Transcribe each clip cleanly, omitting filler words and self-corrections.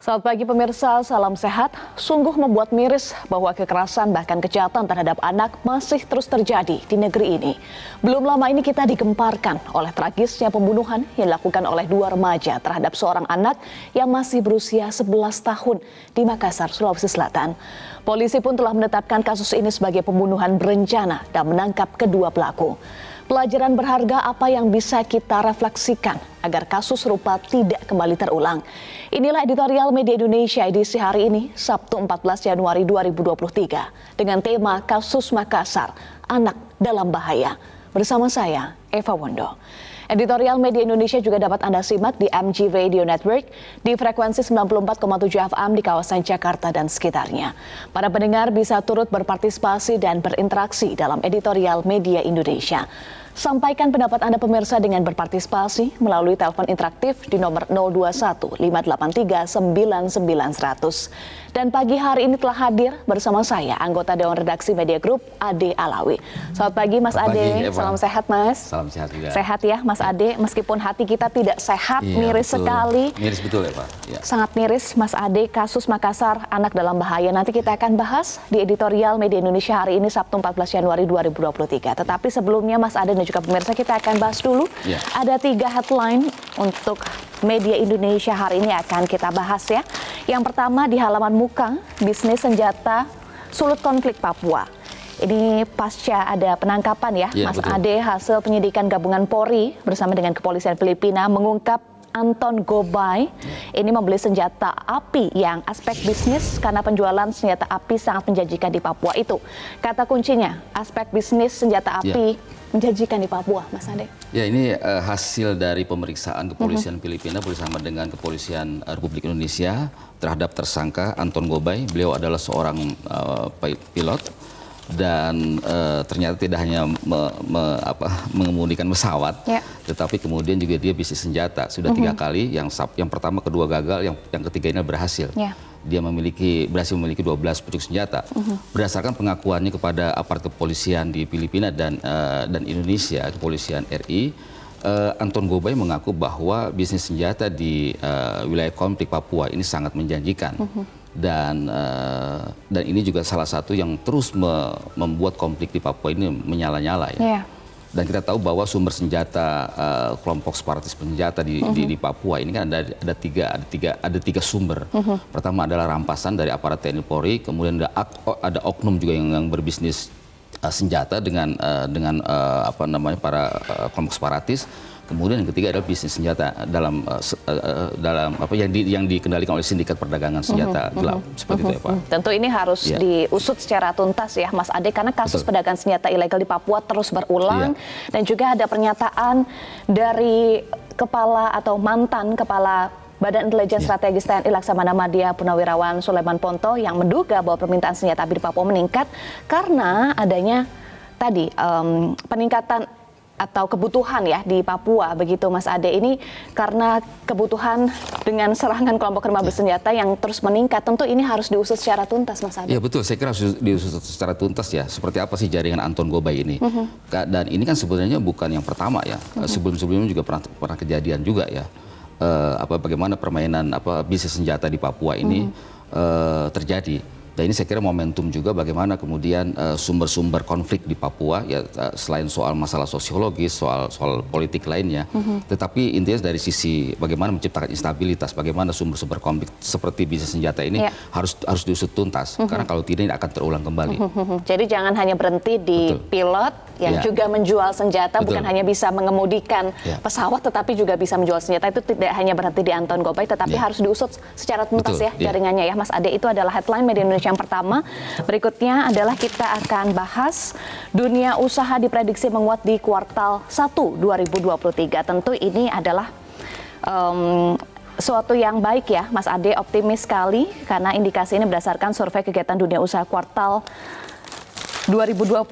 Selamat pagi pemirsa, salam sehat. Sungguh membuat miris bahwa kekerasan bahkan kejahatan terhadap anak masih terus terjadi di negeri ini. Belum lama ini kita digemparkan oleh tragisnya pembunuhan yang dilakukan oleh dua remaja terhadap seorang anak yang masih berusia 11 tahun di Makassar, Sulawesi Selatan. Polisi pun telah menetapkan kasus ini sebagai pembunuhan berencana dan menangkap kedua pelaku. Pelajaran berharga apa yang bisa kita refleksikan agar kasus serupa tidak kembali terulang. Inilah editorial Media Indonesia edisi hari ini, Sabtu 14 Januari 2023, dengan tema Kasus Makassar, Anak Dalam Bahaya. Bersama saya, Eva Wondo. Editorial Media Indonesia juga dapat Anda simak di MG Radio Network di frekuensi 94,7 FM di kawasan Jakarta dan sekitarnya. Para pendengar bisa turut berpartisipasi dan berinteraksi dalam editorial Media Indonesia. Sampaikan pendapat Anda pemirsa dengan berpartisipasi melalui telepon interaktif di nomor 021 583 9900. Dan pagi hari ini telah hadir bersama saya, anggota Dewan Redaksi Media Group, Ade Alawi. Selamat pagi Mas Ade, salam sehat Mas. Salam sehat juga. Sehat ya Mas Ade, meskipun hati kita tidak sehat, miris betul. Sekali. Miris betul ya Pak. Ya. Sangat miris Mas Ade, kasus Makassar, anak dalam bahaya. Nanti kita akan bahas di editorial Media Indonesia hari ini Sabtu 14 Januari 2023. Tetapi sebelumnya Mas Ade dan juga pemirsa, kita akan bahas dulu. Ada 3 headline untuk Media Indonesia hari ini akan kita bahas ya. Yang pertama di halaman muka, bisnis senjata sulut konflik Papua. Ini pasca ada penangkapan ya, Mas betul. Ade, hasil penyidikan gabungan Polri bersama dengan kepolisian Filipina mengungkap Anton Gobay ini membeli senjata api yang aspek bisnis karena penjualan senjata api sangat menjanjikan di Papua itu. Kata kuncinya, aspek bisnis senjata api menjanjikan di Papua, Mas Ade. Ya, ini hasil dari pemeriksaan kepolisian Filipina bersama dengan kepolisian Republik Indonesia terhadap tersangka Anton Gobay. Beliau adalah seorang pilot dan ternyata tidak hanya mengemudikan pesawat, tetapi kemudian juga dia bisnis senjata. Sudah 3 kali, yang pertama, kedua gagal, yang ketiga ini berhasil. Dia berhasil memiliki 12 pucuk senjata. Berdasarkan pengakuannya kepada aparat kepolisian di Filipina dan Indonesia, kepolisian RI, Anton Gobay mengaku bahwa bisnis senjata di wilayah konflik Papua ini sangat menjanjikan. Dan ini juga salah satu yang terus membuat konflik di Papua ini menyala-nyala ya. Dan kita tahu bahwa sumber senjata kelompok separatis senjata di Papua ini kan ada tiga sumber. Pertama adalah rampasan dari aparat TNI Polri, kemudian ada oknum juga yang berbisnis senjata dengan para kelompok separatis. Kemudian yang ketiga adalah bisnis senjata dalam yang dikendalikan oleh sindikat perdagangan senjata gelap, seperti itu ya Pak. Tentu ini harus diusut secara tuntas ya Mas Ade, karena kasus perdagangan senjata ilegal di Papua terus berulang. Dan juga ada pernyataan dari kepala atau mantan kepala Badan Intelijen Strategis TNI Laksamana Madya Purnawirawan Sulaiman Ponto yang menduga bahwa permintaan senjata api di Papua meningkat karena adanya tadi peningkatan atau kebutuhan ya di Papua, begitu Mas Ade. Ini karena kebutuhan dengan serangan kelompok remaja bersenjata yang terus meningkat. Tentu ini harus diusut secara tuntas, Mas Ade. Ya betul, saya kira harus diusut secara tuntas ya. Seperti apa sih jaringan Anton Gobay ini? Dan ini kan sebenarnya bukan yang pertama ya. Sebelum-sebelumnya juga pernah kejadian juga ya. Bagaimana permainan bisnis senjata di Papua ini terjadi. Dan ini saya kira momentum juga bagaimana kemudian sumber-sumber konflik di Papua ya, selain soal masalah sosiologis, soal politik lainnya, tetapi intinya dari sisi bagaimana menciptakan instabilitas, bagaimana sumber-sumber konflik seperti bisnis senjata ini harus diusut tuntas, karena kalau tidak ini akan terulang kembali. Jadi jangan hanya berhenti di pilot yang juga menjual senjata, bukan hanya bisa mengemudikan pesawat, tetapi juga bisa menjual senjata. Itu tidak hanya berhenti di Anton Gobay, tetapi harus diusut secara tuntas jaringannya ya Mas Ade. Itu adalah headline Media Indonesia yang pertama. Berikutnya adalah kita akan bahas dunia usaha diprediksi menguat di kuartal 1 2023. Tentu ini adalah suatu yang baik ya Mas Ade, optimis sekali karena indikasi ini berdasarkan survei kegiatan dunia usaha kuartal 2022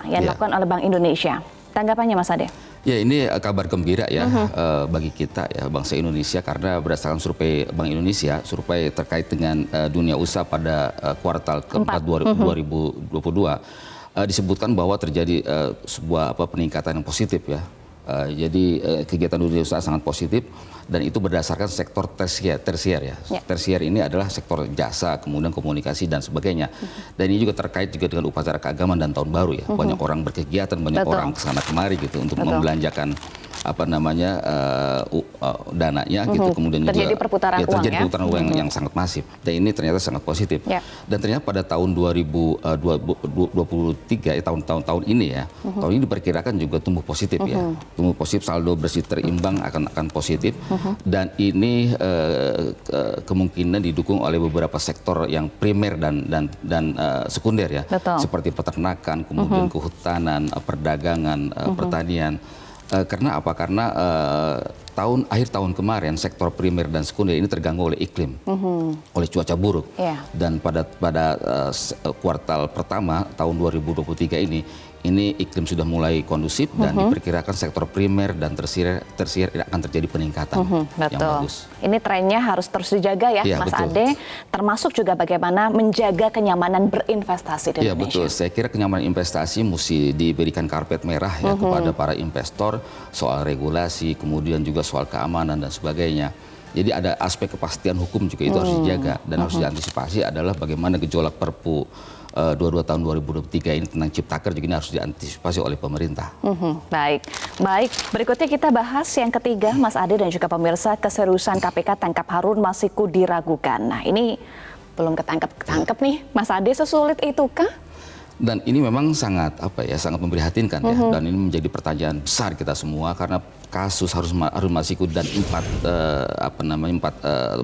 yang dilakukan oleh Bank Indonesia. Tanggapannya Mas Ade? Ya, ini kabar gembira ya bagi kita ya, bangsa Indonesia, karena berdasarkan survei Bank Indonesia, survei terkait dengan dunia usaha pada kuartal keempat 2022 disebutkan bahwa terjadi sebuah peningkatan yang positif ya Jadi kegiatan dunia usaha sangat positif dan itu berdasarkan sektor tersier ya. Tersier ini adalah sektor jasa, kemudian komunikasi dan sebagainya. Dan ini juga terkait juga dengan upacara keagamaan dan tahun baru ya. Banyak orang berkegiatan, banyak orang kesana kemari gitu untuk membelanjakan apa namanya dananya gitu, kemudian terjadi juga perputaran uang, terjadi perputaran uang yang sangat masif. Dan ini ternyata sangat positif. Dan ternyata pada tahun 2023 tahun ini ya, tahun ini diperkirakan juga tumbuh positif ya. Tumbuh positif, saldo bersih terimbang akan positif. Dan ini kemungkinan didukung oleh beberapa sektor yang primer dan sekunder ya. Seperti peternakan, kemudian kehutanan, perdagangan, pertanian. Karena apa? Karena akhir tahun kemarin sektor primer dan sekunder ini terganggu oleh iklim, oleh cuaca buruk. Dan pada kuartal pertama tahun 2023 ini iklim sudah mulai kondusif dan diperkirakan sektor primer dan tersier akan terjadi peningkatan yang bagus. Ini trennya harus terus dijaga ya, Mas Ade, termasuk juga bagaimana menjaga kenyamanan berinvestasi di Indonesia. Betul. Saya kira kenyamanan investasi mesti diberikan karpet merah ya kepada para investor soal regulasi, kemudian juga soal keamanan dan sebagainya. Jadi ada aspek kepastian hukum juga itu harus dijaga dan harus diantisipasi adalah bagaimana gejolak Perpu 22 tahun 2023 ini tentang Ciptaker juga ini harus diantisipasi oleh pemerintah. Baik, berikutnya kita bahas yang ketiga, Mas Ade dan juga pemirsa, keseriusan KPK tangkap Harun Masiku diragukan. Nah ini belum ketangkep nih, Mas Ade, sesulit itukah? Dan ini memang sangat sangat memprihatinkan ya, dan ini menjadi pertanyaan besar kita semua karena kasus Harun Masiku dan empat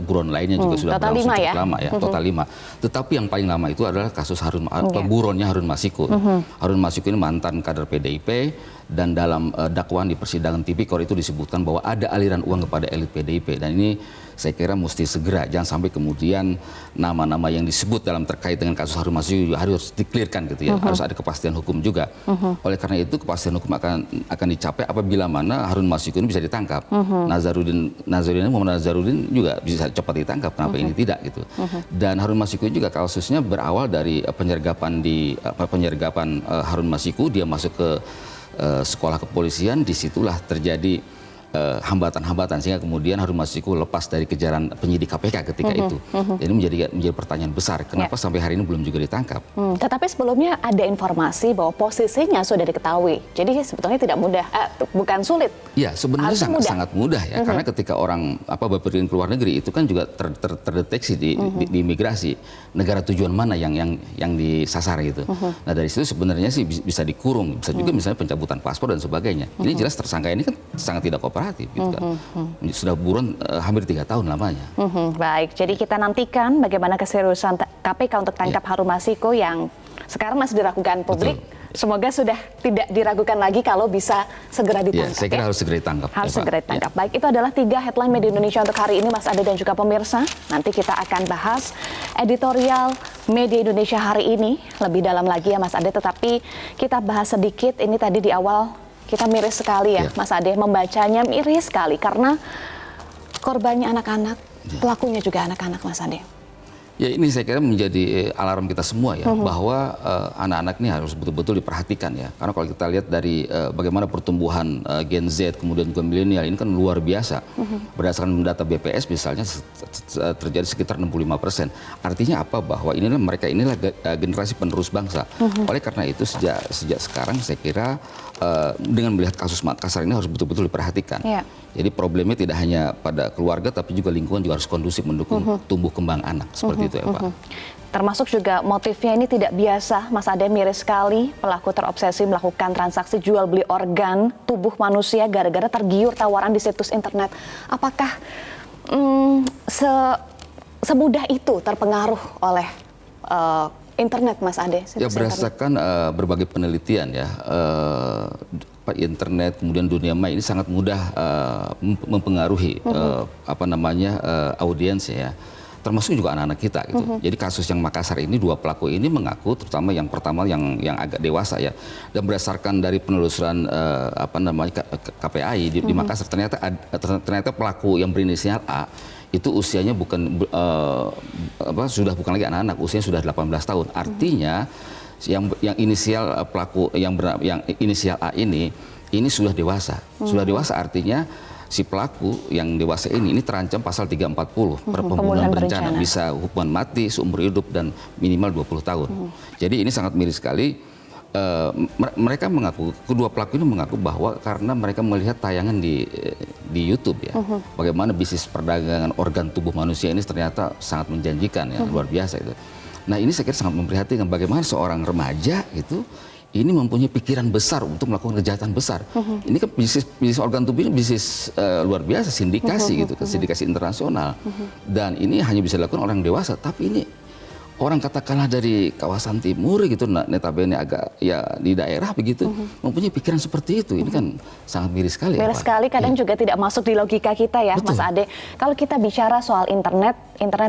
buron lainnya juga sudah berlangsung cukup lama ya, total 5. Tetapi yang paling lama itu adalah kasus buronnya Harun Masiku. Harun Masiku ini mantan kader PDIP dan dalam dakwaan di persidangan tipikor itu disebutkan bahwa ada aliran uang kepada elit PDIP dan ini saya kira mesti segera, jangan sampai kemudian nama-nama yang disebut dalam terkait dengan kasus Harun Masiku harus dikelirkan gitu ya, harus ada kepastian hukum juga. Oleh karena itu kepastian hukum akan dicapai apabila mana Harun Masiku ini bisa ditangkap. Muhammad Nazarudin juga bisa cepat ditangkap, kenapa ini tidak gitu. Dan Harun Masiku juga kasusnya berawal dari penyergapan Harun Masiku, dia masuk ke sekolah kepolisian, disitulah terjadi hambatan-hambatan sehingga kemudian Harun Masiku lepas dari kejaran penyidik KPK ketika itu. Jadi menjadi pertanyaan besar, kenapa sampai hari ini belum juga ditangkap? Tetapi sebelumnya ada informasi bahwa posisinya sudah diketahui, jadi sebetulnya tidak mudah, bukan sulit. Ya sebenarnya sangat mudah ya, karena ketika orang berpergian ke luar negeri itu kan juga terdeteksi di imigrasi negara tujuan mana yang disasar gitu. Nah dari situ sebenarnya sih bisa dikurung, bisa juga misalnya pencabutan paspor dan sebagainya. Ini jelas tersangka ini kan sangat tidak kooperatif. Gitu kan. Sudah buron hampir 3 tahun lamanya. Baik, jadi kita nantikan bagaimana keseriusan KPK untuk tangkap Harun Masiku yang sekarang masih diragukan publik. Semoga sudah tidak diragukan lagi kalau bisa segera ditangkap. Saya kira harus segera ditangkap. Harus segera ditangkap. Baik, itu adalah 3 headline media Indonesia untuk hari ini, Mas Ade dan juga pemirsa. Nanti kita akan bahas editorial media Indonesia hari ini lebih dalam lagi ya Mas Ade. Tetapi kita bahas sedikit, ini tadi di awal kita miris sekali ya, Mas Ade, membacanya miris sekali karena korbannya anak-anak, pelakunya juga anak-anak, Mas Ade. Ya ini saya kira menjadi alarm kita semua ya, bahwa anak-anak ini harus betul-betul diperhatikan ya. Karena kalau kita lihat dari bagaimana pertumbuhan Gen Z kemudian juga milenial ini kan luar biasa. Berdasarkan data BPS misalnya terjadi sekitar 65%. Artinya apa? Bahwa mereka inilah generasi penerus bangsa. Oleh karena itu sejak sekarang saya kira dengan melihat kasus Makassar ini harus betul-betul diperhatikan. Jadi problemnya tidak hanya pada keluarga tapi juga lingkungan juga harus kondusif mendukung tumbuh kembang anak seperti itu ya Pak. Termasuk juga motifnya ini tidak biasa, Mas Ade, miris sekali. Pelaku terobsesi melakukan transaksi jual beli organ tubuh manusia gara-gara tergiur tawaran di situs internet. Apakah semudah itu terpengaruh oleh internet, Mas Ade? Ya berdasarkan berbagai penelitian ya, internet kemudian dunia maya ini sangat mudah mempengaruhi audiens ya, termasuk juga anak-anak kita gitu. Jadi kasus yang Makassar ini 2 pelaku ini mengaku, terutama yang pertama yang agak dewasa ya, dan berdasarkan dari penelusuran KPAI di Makassar ternyata pelaku yang berinisial A itu usianya sudah bukan lagi anak-anak, usianya sudah 18 tahun. Artinya yang inisial pelaku yang inisial A ini ini sudah dewasa. Sudah dewasa artinya si pelaku yang dewasa ini terancam pasal 340 pembunuhan berencana, bisa hukuman mati seumur hidup dan minimal 20 tahun. Jadi ini sangat miris sekali. Mereka mengaku, kedua pelaku ini mengaku bahwa karena mereka melihat tayangan di YouTube ya, bagaimana bisnis perdagangan organ tubuh manusia ini ternyata sangat menjanjikan ya, luar biasa itu. Nah ini saya kira sangat memprihatinkan bagaimana seorang remaja itu ini mempunyai pikiran besar untuk melakukan kejahatan besar. Ini kan bisnis organ tubuh ini bisnis luar biasa, sindikasi gitu, sindikasi internasional. Dan ini hanya bisa dilakukan orang dewasa, tapi ini orang katakanlah dari kawasan timur gitu, notabene agak ya di daerah begitu, mempunyai pikiran seperti itu. Ini kan sangat miris sekali. Miris sekali, kadang juga tidak masuk di logika kita ya, betul. Mas Ade. Kalau kita bicara soal internet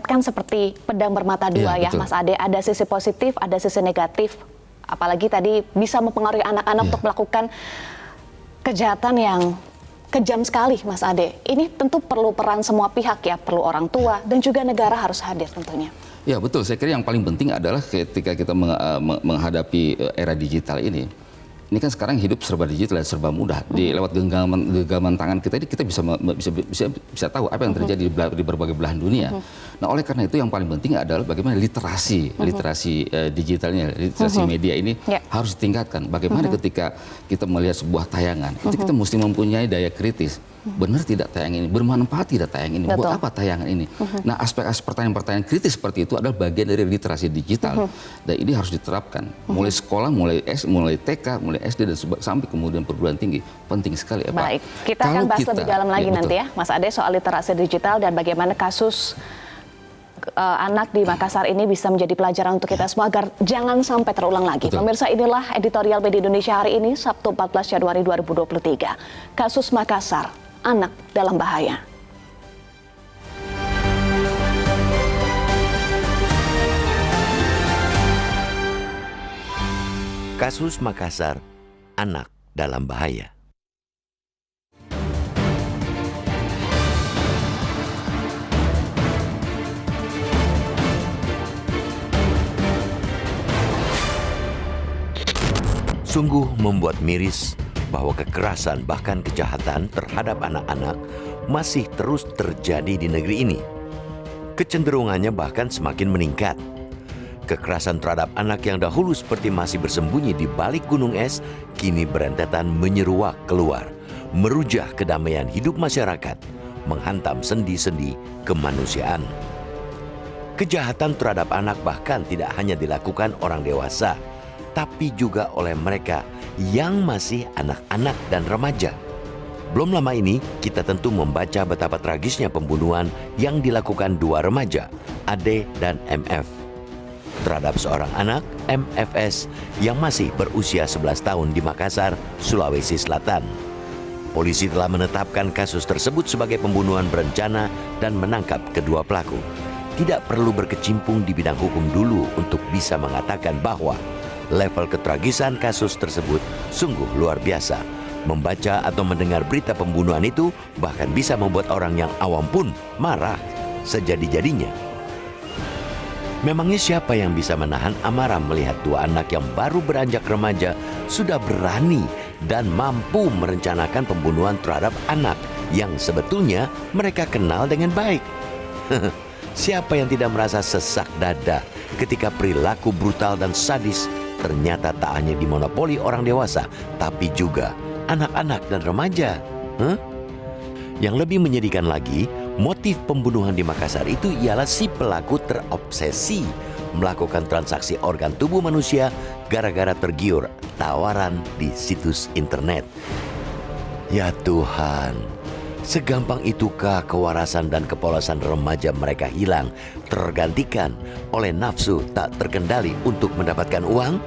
kan seperti pedang bermata dua ya, Mas Ade. Ada sisi positif, ada sisi negatif. Apalagi tadi bisa mempengaruhi anak-anak untuk melakukan kejahatan yang kejam sekali, Mas Ade. Ini tentu perlu peran semua pihak ya, perlu orang tua dan juga negara harus hadir tentunya. Ya betul, saya kira yang paling penting adalah ketika kita menghadapi era digital ini kan sekarang hidup serba digital dan serba mudah. Lewat genggaman tangan kita ini kita bisa tahu apa yang terjadi di berbagai belahan dunia. Nah oleh karena itu yang paling penting adalah bagaimana literasi digitalnya, literasi media ini harus ditingkatkan. Bagaimana ketika kita melihat sebuah tayangan, itu kita mesti mempunyai daya kritis. Benar tidak tayangan ini, bermanfaat tidak tayangan ini, buat apa tayangan ini. Nah aspek-aspek pertanyaan-pertanyaan kritis seperti itu adalah bagian dari literasi digital. Dan ini harus diterapkan mulai sekolah, mulai TK, mulai SD dan sampai kemudian perguruan tinggi. Penting sekali ya Pak. Baik, kita akan bahas lebih dalam lagi nanti ya Mas Ade soal literasi digital dan bagaimana kasus anak di Makassar ini bisa menjadi pelajaran untuk kita semua agar jangan sampai terulang lagi. Pemirsa, inilah editorial Media Indonesia hari ini, Sabtu 14 Januari 2023. Kasus Makassar, anak dalam bahaya. Kasus Makassar, anak dalam bahaya. Sungguh membuat miris bahwa kekerasan bahkan kejahatan terhadap anak-anak masih terus terjadi di negeri ini. Kecenderungannya bahkan semakin meningkat. Kekerasan terhadap anak yang dahulu seperti masih bersembunyi di balik gunung es, kini berentetan menyeruak keluar, merujah kedamaian hidup masyarakat, menghantam sendi-sendi kemanusiaan. Kejahatan terhadap anak bahkan tidak hanya dilakukan orang dewasa, tapi juga oleh mereka yang masih anak-anak dan remaja. Belum lama ini, kita tentu membaca betapa tragisnya pembunuhan yang dilakukan dua remaja, AD dan MF. Terhadap seorang anak, MFS, yang masih berusia 11 tahun di Makassar, Sulawesi Selatan. Polisi telah menetapkan kasus tersebut sebagai pembunuhan berencana dan menangkap kedua pelaku. Tidak perlu berkecimpung di bidang hukum dulu untuk bisa mengatakan bahwa level ketragisan kasus tersebut sungguh luar biasa. Membaca atau mendengar berita pembunuhan itu bahkan bisa membuat orang yang awam pun marah sejadi-jadinya. Memangnya siapa yang bisa menahan amarah melihat dua anak yang baru beranjak remaja sudah berani dan mampu merencanakan pembunuhan terhadap anak yang sebetulnya mereka kenal dengan baik? Siapa yang tidak merasa sesak dada ketika perilaku brutal dan sadis ternyata tak hanya dimonopoli orang dewasa, tapi juga anak-anak dan remaja. Yang lebih menyedihkan lagi, motif pembunuhan di Makassar itu ialah si pelaku terobsesi melakukan transaksi organ tubuh manusia gara-gara tergiur tawaran di situs internet. Ya Tuhan, segampang itukah kewarasan dan kepolosan remaja mereka hilang, tergantikan oleh nafsu tak terkendali untuk mendapatkan uang?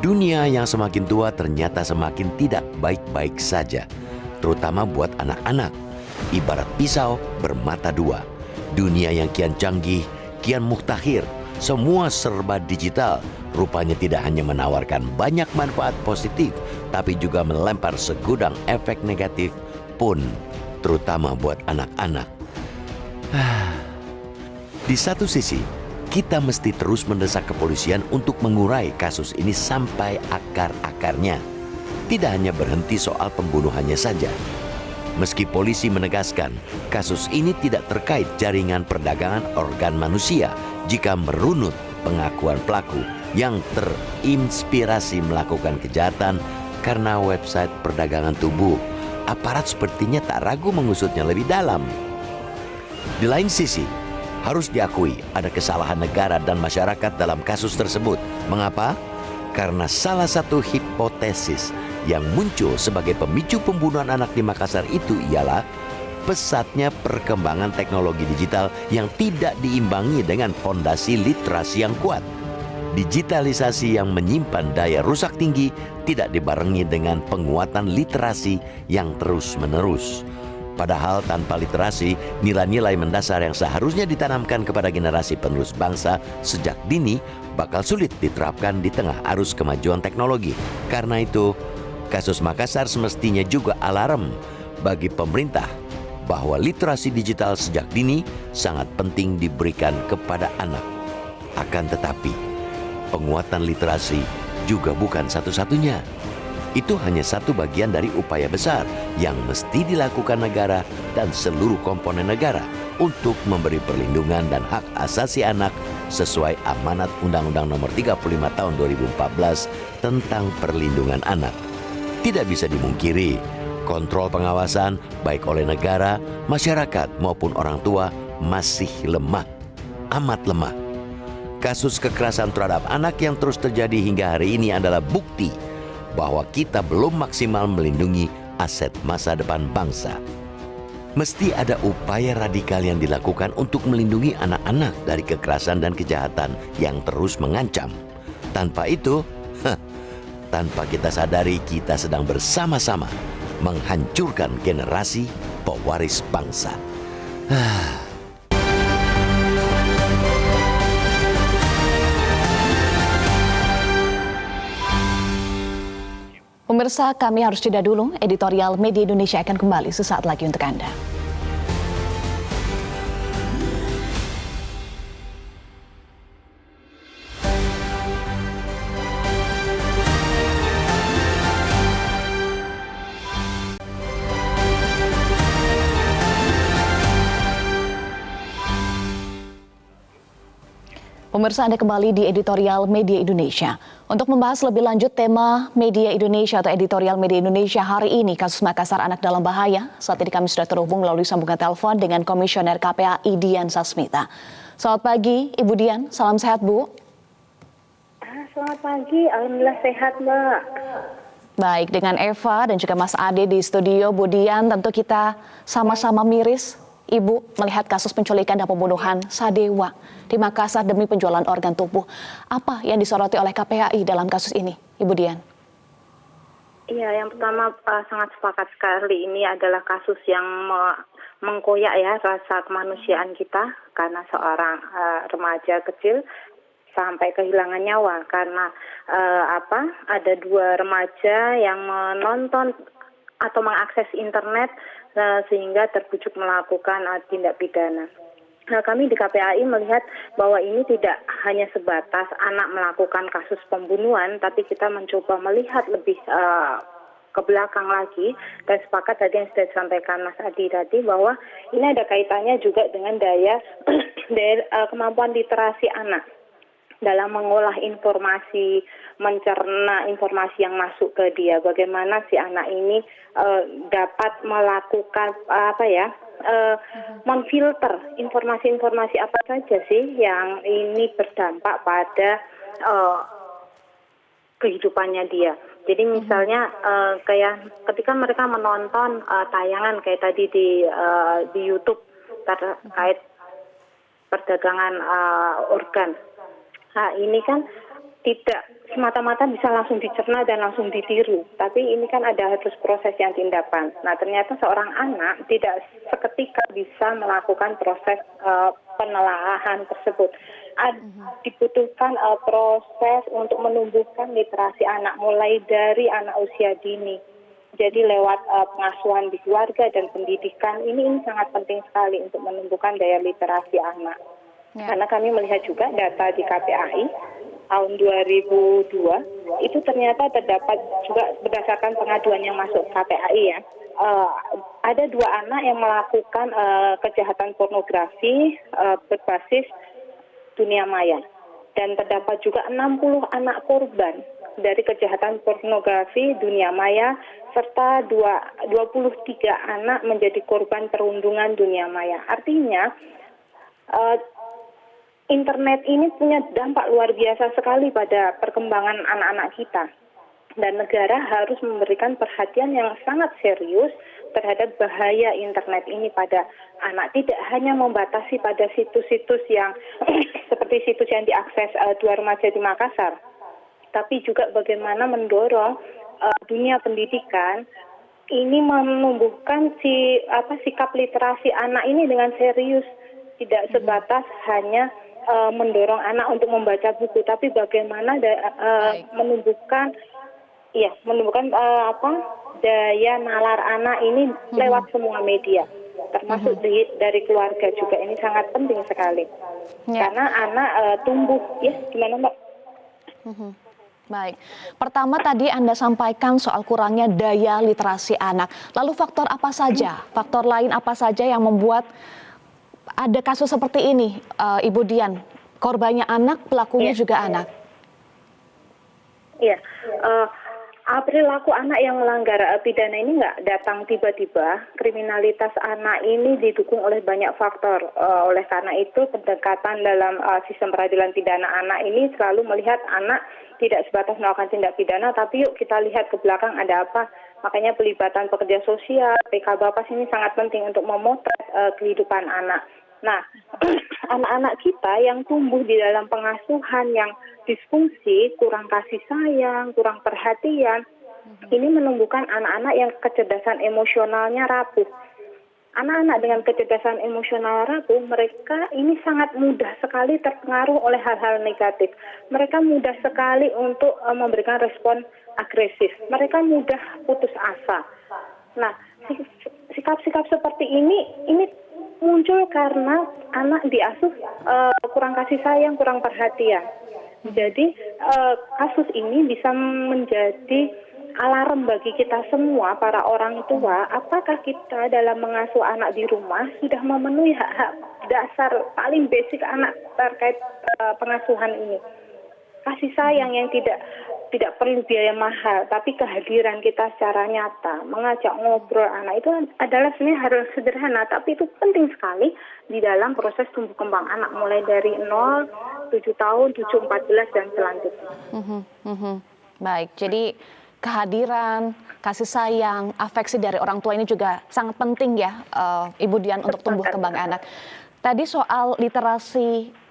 Dunia yang semakin tua ternyata semakin tidak baik-baik saja, terutama buat anak-anak. Ibarat pisau bermata dua. Dunia yang kian canggih, kian muktahir, semua serba digital, rupanya tidak hanya menawarkan banyak manfaat positif, tapi juga melempar segudang efek negatif pun, terutama buat anak-anak. Di satu sisi, kita mesti terus mendesak kepolisian untuk mengurai kasus ini sampai akar-akarnya. tidak hanya berhenti soal pembunuhannya saja. Meski polisi menegaskan kasus ini tidak terkait jaringan perdagangan organ manusia jika merunut pengakuan pelaku yang terinspirasi melakukan kejahatan karena website perdagangan tubuh, aparat sepertinya tak ragu mengusutnya lebih dalam. Di lain sisi, harus diakui ada kesalahan negara dan masyarakat dalam kasus tersebut. Mengapa? Karena salah satu hipotesis yang muncul sebagai pemicu pembunuhan anak di Makassar itu ialah pesatnya perkembangan teknologi digital yang tidak diimbangi dengan fondasi literasi yang kuat. Digitalisasi yang menyimpan daya rusak tinggi tidak dibarengi dengan penguatan literasi yang terus-menerus. Padahal tanpa literasi, nilai-nilai mendasar yang seharusnya ditanamkan kepada generasi penerus bangsa sejak dini bakal sulit diterapkan di tengah arus kemajuan teknologi. Karena itu, kasus Makassar semestinya juga alarm bagi pemerintah bahwa literasi digital sejak dini sangat penting diberikan kepada anak. Akan tetapi, penguatan literasi juga bukan satu-satunya. Itu hanya satu bagian dari upaya besar yang mesti dilakukan negara dan seluruh komponen negara untuk memberi perlindungan dan hak asasi anak sesuai amanat Undang-Undang Nomor 35 Tahun 2014 tentang perlindungan anak. Tidak bisa dimungkiri, kontrol pengawasan baik oleh negara, masyarakat maupun orang tua masih lemah, amat lemah. Kasus kekerasan terhadap anak yang terus terjadi hingga hari ini adalah bukti bahwa kita belum maksimal melindungi aset masa depan bangsa. Mesti ada upaya radikal yang dilakukan untuk melindungi anak-anak dari kekerasan dan kejahatan yang terus mengancam. Tanpa itu, tanpa kita sadari kita sedang bersama-sama menghancurkan generasi pewaris bangsa. Pemirsa, kami harus jeda dulu. Editorial Media Indonesia akan kembali sesaat lagi untuk Anda. Pemirsa, Anda kembali di Editorial Media Indonesia. Untuk membahas lebih lanjut tema Media Indonesia atau Editorial Media Indonesia hari ini, kasus Makassar anak dalam bahaya. Saat ini kami sudah terhubung melalui sambungan telepon dengan Komisioner KPAI Dian Sasmita. Selamat pagi, Ibu Dian. Salam sehat, Bu. Selamat pagi, alhamdulillah sehat, Mbak. Baik, dengan Eva dan juga Mas Ade di studio, Bu Dian, tentu kita sama-sama miris, Ibu, melihat kasus penculikan dan pembunuhan Sadewa di Makassar demi penjualan organ tubuh. Apa yang disoroti oleh KPAI dalam kasus ini, Ibu Dian? Iya, yang pertama sangat sepakat sekali. Ini adalah kasus yang mengkoyak ya rasa kemanusiaan kita karena seorang remaja kecil sampai kehilangan nyawa karena ada dua remaja yang menonton atau mengakses internet sehingga terbujuk melakukan tindak pidana. Nah, kami di KPAI melihat bahwa ini tidak hanya sebatas anak melakukan kasus pembunuhan, tapi kita mencoba melihat lebih ke belakang lagi dan sepakat tadi yang sudah disampaikan Mas Adi tadi bahwa ini ada kaitannya juga dengan kemampuan literasi anak dalam mengolah informasi, mencerna informasi yang masuk ke dia. Bagaimana si anak ini dapat melakukan memfilter informasi-informasi apa saja sih yang ini berdampak pada kehidupannya dia. Jadi misalnya kayak ketika mereka menonton tayangan kayak tadi di YouTube terkait perdagangan organ. Nah, ini kan tidak semata-mata bisa langsung dicerna dan langsung ditiru, tapi ini kan ada harus proses yang tindakan. Nah, ternyata seorang anak tidak seketika bisa melakukan proses penelaahan tersebut. Dibutuhkan proses untuk menumbuhkan literasi anak mulai dari anak usia dini. Jadi lewat pengasuhan di keluarga dan pendidikan ini sangat penting sekali untuk menumbuhkan daya literasi anak. Ya. Karena kami melihat juga data di KPAI tahun 2002 itu ternyata terdapat juga berdasarkan pengaduan yang masuk KPAI ya, ada 2 anak yang melakukan kejahatan pornografi berbasis dunia maya, dan terdapat juga 60 anak korban dari kejahatan pornografi dunia maya, serta 23 anak menjadi korban perundungan dunia maya. Artinya internet ini punya dampak luar biasa sekali pada perkembangan anak-anak kita. Dan negara harus memberikan perhatian yang sangat serius terhadap bahaya internet ini pada anak. Tidak hanya membatasi pada situs-situs yang seperti situs yang diakses 2 remaja di Makassar, tapi juga bagaimana mendorong dunia pendidikan ini menumbuhkan sikap literasi anak ini dengan serius, tidak sebatas hanya mendorong anak untuk membaca buku, tapi bagaimana menumbuhkan daya nalar anak ini lewat semua media, termasuk dari keluarga juga. Ini sangat penting sekali, karena anak tumbuh gimana Mbak? Baik, pertama tadi Anda sampaikan soal kurangnya daya literasi anak. Lalu faktor apa saja, faktor lain apa saja yang membuat ada kasus seperti ini, Ibu Dian? Korbannya anak, pelakunya juga anak. Iya, perilaku anak yang melanggar pidana ini nggak datang tiba-tiba. Kriminalitas anak ini didukung oleh banyak faktor. Oleh karena itu, pendekatan dalam sistem peradilan pidana anak ini selalu melihat anak tidak sebatas melakukan tindak pidana, tapi yuk kita lihat ke belakang ada apa. Makanya pelibatan pekerja sosial, PK Bapas ini sangat penting untuk memotret kehidupan anak. Nah, anak-anak kita yang tumbuh di dalam pengasuhan yang disfungsi, kurang kasih sayang, kurang perhatian, ini menumbuhkan anak-anak yang kecerdasan emosionalnya rapuh. Anak-anak dengan kecerdasan emosional rapuh, mereka ini sangat mudah sekali terpengaruh oleh hal-hal negatif. Mereka mudah sekali untuk memberikan respon agresif. Mereka mudah putus asa. Nah, sikap-sikap seperti ini muncul karena anak diasuh kurang kasih sayang, kurang perhatian. Jadi kasus ini bisa menjadi alarm bagi kita semua, para orang tua, apakah kita dalam mengasuh anak di rumah sudah memenuhi hak-hak dasar paling basic anak terkait pengasuhan ini. Kasih sayang yang tidak perlu biaya mahal, tapi kehadiran kita secara nyata, mengajak ngobrol anak itu adalah sebenarnya harus sederhana, tapi itu penting sekali di dalam proses tumbuh kembang anak, mulai dari 0, 7 tahun, 7, 14, dan selanjutnya. Baik, jadi kehadiran, kasih sayang, afeksi dari orang tua ini juga sangat penting ya, Ibu Dian, untuk tumbuh kembang anak. Tadi soal literasi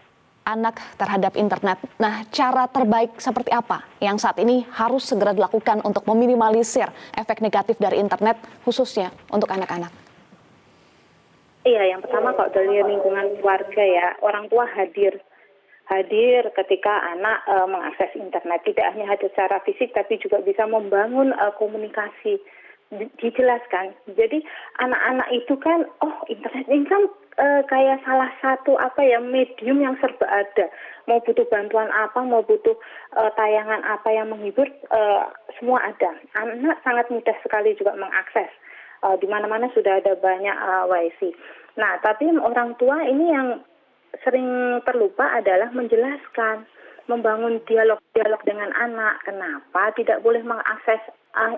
anak terhadap internet. Nah, cara terbaik seperti apa yang saat ini harus segera dilakukan untuk meminimalisir efek negatif dari internet, khususnya untuk anak-anak? Iya, yang pertama kalau dari lingkungan keluarga ya, orang tua hadir ketika anak mengakses internet. Tidak hanya hadir secara fisik, tapi juga bisa membangun komunikasi. Dijelaskan. Jadi anak-anak itu kan, internet ini kan kayak salah satu medium yang serba ada. Mau butuh bantuan apa, mau butuh tayangan apa yang menghibur, semua ada. Anak sangat mudah sekali juga mengakses. Di mana-mana sudah ada banyak wifi. Nah, tapi orang tua ini yang sering terlupa adalah menjelaskan, membangun dialog dengan anak. Kenapa tidak boleh mengakses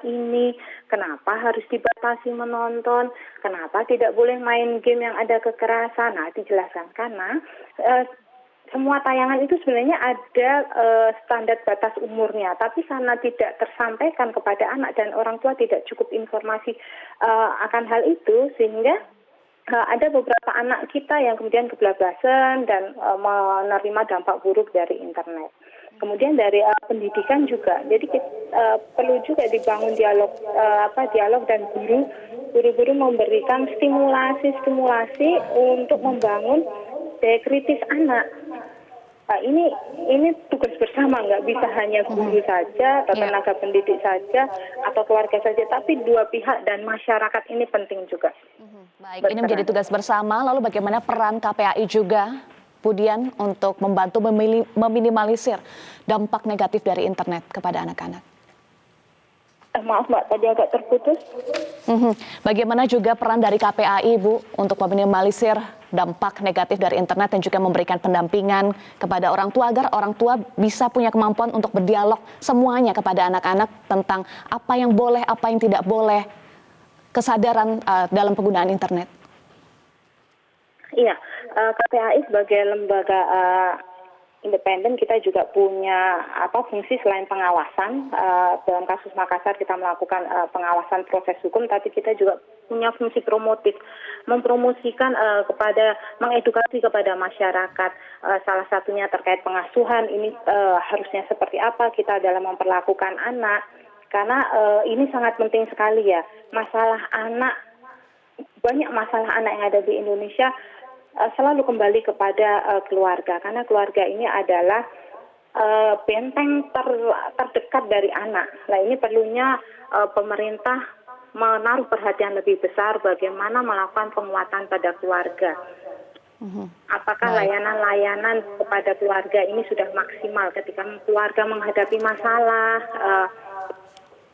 ini, kenapa harus dibatasi menonton, kenapa tidak boleh main game yang ada kekerasan. Nah, dijelaskan karena semua tayangan itu sebenarnya ada standar batas umurnya, tapi karena tidak tersampaikan kepada anak dan orang tua tidak cukup informasi akan hal itu, sehingga ada beberapa anak kita yang kemudian kebablasan dan menerima dampak buruk dari internet. Kemudian dari pendidikan juga, jadi perlu juga dibangun dialog dan guru-guru memberikan stimulasi untuk membangun daya kritis anak. Ini tugas bersama, nggak bisa hanya guru saja atau tenaga pendidik saja atau keluarga saja, tapi dua pihak dan masyarakat ini penting juga. Baik, ini menjadi tugas bersama. Lalu bagaimana peran KPAI juga, Bu Dian, untuk membantu meminimalisir dampak negatif dari internet kepada anak-anak? Maaf Mbak, tadi agak terputus. Bagaimana juga peran dari KPAI, Bu, untuk meminimalisir dampak negatif dari internet dan juga memberikan pendampingan kepada orang tua agar orang tua bisa punya kemampuan untuk berdialog semuanya kepada anak-anak tentang apa yang boleh, apa yang tidak boleh, kesadaran dalam penggunaan internet? Iya, KPAI sebagai lembaga independen, kita juga punya fungsi selain pengawasan. Dalam kasus Makassar kita melakukan pengawasan proses hukum, tapi kita juga punya fungsi promotif, mempromosikan mengedukasi kepada masyarakat. Salah satunya terkait pengasuhan, ini harusnya seperti apa kita dalam memperlakukan anak, karena ini sangat penting sekali ya. Masalah anak, banyak masalah anak yang ada di Indonesia selalu kembali kepada keluarga, karena keluarga ini adalah benteng terdekat dari anak. Nah, ini perlunya pemerintah menaruh perhatian lebih besar bagaimana melakukan penguatan pada keluarga. Apakah layanan-layanan kepada keluarga ini sudah maksimal ketika keluarga menghadapi masalah,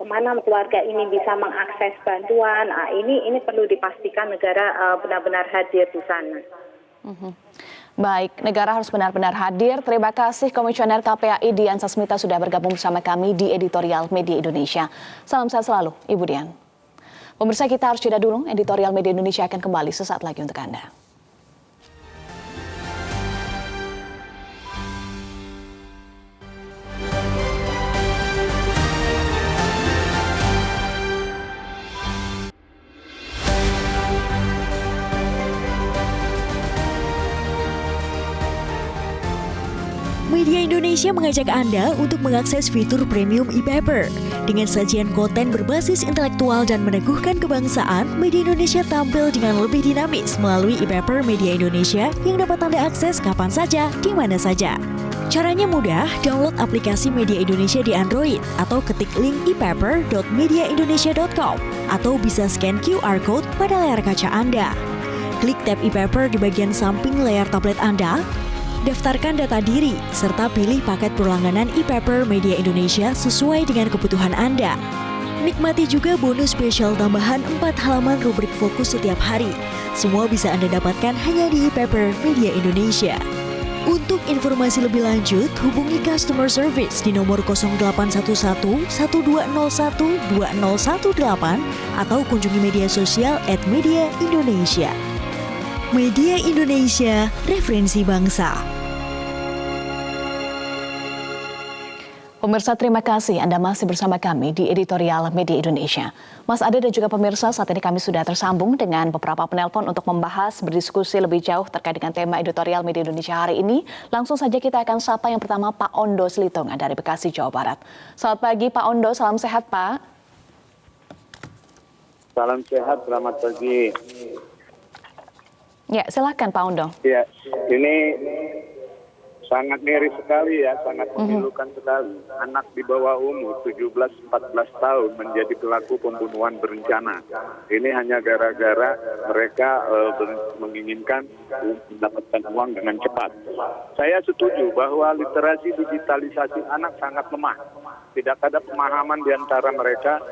kemana keluarga ini bisa mengakses bantuan. Ini perlu dipastikan negara benar-benar hadir di sana. Baik, negara harus benar-benar hadir. Terima kasih Komisioner KPAI Dian Sasmita sudah bergabung bersama kami di Editorial Media Indonesia. Salam sehat selalu, Ibu Dian. Pemirsa, kita harus jeda dulu. Editorial Media Indonesia akan kembali sesaat lagi untuk Anda. Media Indonesia mengajak Anda untuk mengakses fitur premium e-paper. Dengan sajian konten berbasis intelektual dan meneguhkan kebangsaan, Media Indonesia tampil dengan lebih dinamis melalui e-paper Media Indonesia yang dapat Anda akses kapan saja, di mana saja. Caranya mudah, download aplikasi Media Indonesia di Android atau ketik link e-paper.mediaindonesia.com atau bisa scan QR code pada layar kaca Anda. Klik tab e-paper di bagian samping layar tablet Anda, daftarkan data diri, serta pilih paket berlangganan e-paper Media Indonesia sesuai dengan kebutuhan Anda. Nikmati juga bonus spesial tambahan 4 halaman rubrik fokus setiap hari. Semua bisa Anda dapatkan hanya di e-paper Media Indonesia. Untuk informasi lebih lanjut, hubungi customer service di nomor 0811 1201 2018 atau kunjungi media sosial @mediaindonesia. Media Indonesia, referensi bangsa. Pemirsa, terima kasih Anda masih bersama kami di Editorial Media Indonesia. Mas Ade dan juga pemirsa, saat ini kami sudah tersambung dengan beberapa penelpon untuk membahas, berdiskusi lebih jauh terkait dengan tema Editorial Media Indonesia hari ini. Langsung saja kita akan sapa yang pertama Pak Ondo Selitonga dari Bekasi, Jawa Barat. Selamat pagi Pak Ondo, salam sehat Pak. Salam sehat, selamat pagi. Ya, silakan Pak Ondo. Ya, ini sangat miris sekali ya, sangat memilukan sekali. Anak di bawah umur 17-14 tahun menjadi pelaku pembunuhan berencana. Ini hanya gara-gara mereka menginginkan mendapatkan uang dengan cepat. Saya setuju bahwa literasi digitalisasi anak sangat lemah. Tidak ada pemahaman di antara mereka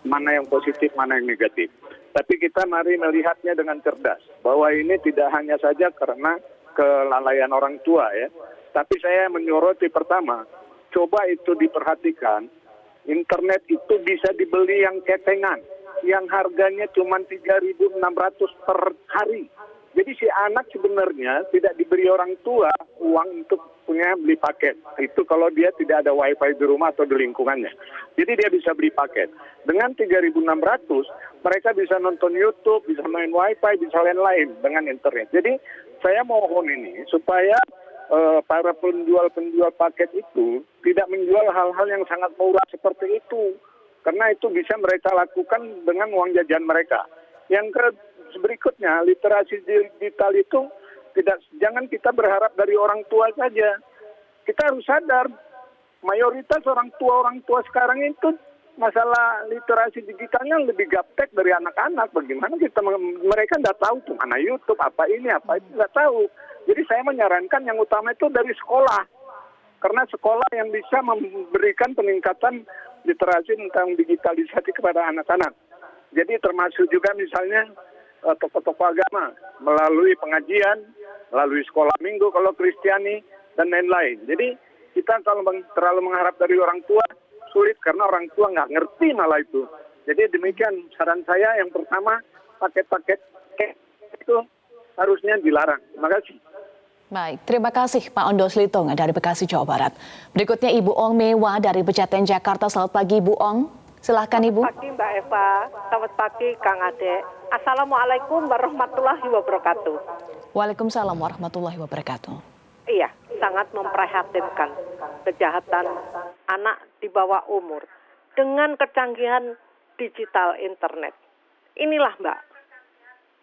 mana yang positif, mana yang negatif. Tapi kita mari melihatnya dengan cerdas, bahwa ini tidak hanya saja karena kelalaian orang tua ya. Tapi saya menyoroti pertama, coba itu diperhatikan, internet itu bisa dibeli yang ketengan, yang harganya cuma 3.600 per hari. Jadi si anak sebenarnya tidak diberi orang tua uang untuk punya beli paket. Itu kalau dia tidak ada wifi di rumah atau di lingkungannya. Jadi dia bisa beli paket. Dengan 3.600, mereka bisa nonton YouTube, bisa main wifi, bisa lain-lain dengan internet. Jadi saya mohon ini supaya para penjual-penjual paket itu tidak menjual hal-hal yang sangat murah seperti itu. Karena itu bisa mereka lakukan dengan uang jajan mereka. Yang berikutnya, literasi digital itu jangan kita berharap dari orang tua saja. Kita harus sadar, mayoritas orang tua sekarang itu masalah literasi digitalnya lebih gaptek dari anak-anak. Bagaimana mereka nggak tahu tuh mana YouTube, apa ini, apa itu, nggak tahu. Jadi saya menyarankan yang utama itu dari sekolah. Karena sekolah yang bisa memberikan peningkatan literasi tentang digitalisasi kepada anak-anak. Jadi termasuk juga misalnya tokoh-tokoh agama melalui pengajian, melalui sekolah minggu kalau Kristiani, dan lain-lain. Jadi kita kalau terlalu mengharap dari orang tua, sulit karena orang tua nggak ngerti malah itu. Jadi demikian saran saya. Yang pertama, paket-paket itu harusnya dilarang. Terima kasih. Baik, terima kasih Pak Ondo Slitung dari Bekasi, Jawa Barat. Berikutnya Ibu Ong Mewa dari Pejaten, Jakarta. Selamat pagi Ibu Ong. Silahkan Ibu. Selamat pagi Mbak Eva, selamat pagi Kang Ade. Assalamualaikum warahmatullahi wabarakatuh. Waalaikumsalam warahmatullahi wabarakatuh. Iya, sangat memprihatinkan kejahatan anak di bawah umur dengan kecanggihan digital internet. Inilah Mbak,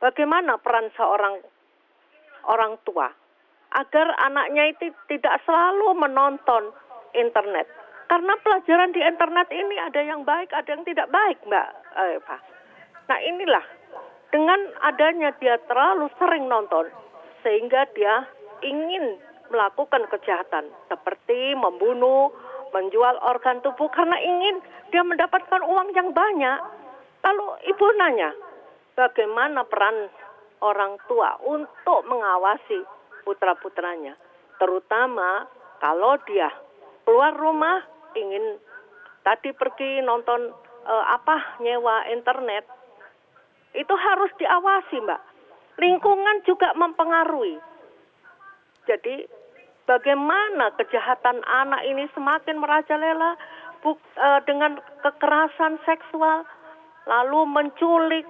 bagaimana peran seorang orang tua agar anaknya itu tidak selalu menonton internet. Karena pelajaran di internet ini ada yang baik, ada yang tidak baik, Mbak Eva. Nah inilah, dengan adanya dia terlalu sering nonton, sehingga dia ingin melakukan kejahatan, seperti membunuh, menjual organ tubuh, karena ingin dia mendapatkan uang yang banyak. Lalu ibu nanya, bagaimana peran orang tua untuk mengawasi putra-putranya, terutama kalau dia keluar rumah ingin tadi pergi nonton nyewa internet, itu harus diawasi Mbak. Lingkungan juga mempengaruhi. Jadi bagaimana kejahatan anak ini semakin merajalela dengan kekerasan seksual, lalu menculik,